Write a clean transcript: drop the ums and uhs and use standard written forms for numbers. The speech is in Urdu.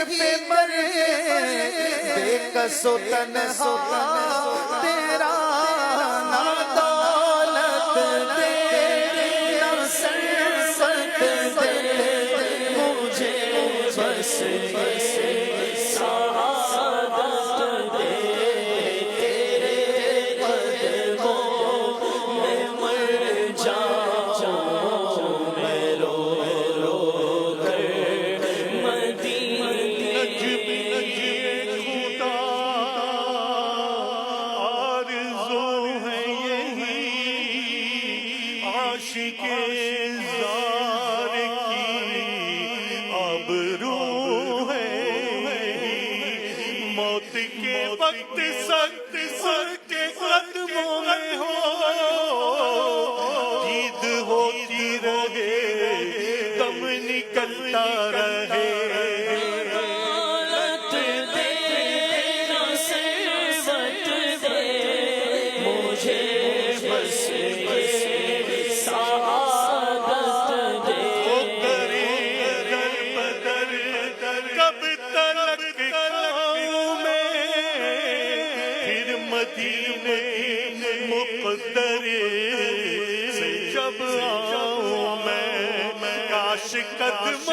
پہ مرے بے کس و تنہا تیرا نہ دولت دے نہ سرفت دے مجھے بس سعادت دے تیرے قدموں میں مر جاؤں میں رو رو کر مدینے خدا آرزو ہے یہی عاشق زار کی آبرو ہے موت کے وقت سخت سخت کے قدموں میں ہو دید ہوتی رہے دم نکلتا رہے مدینے مقدر سے جب آؤں میں کاش قدم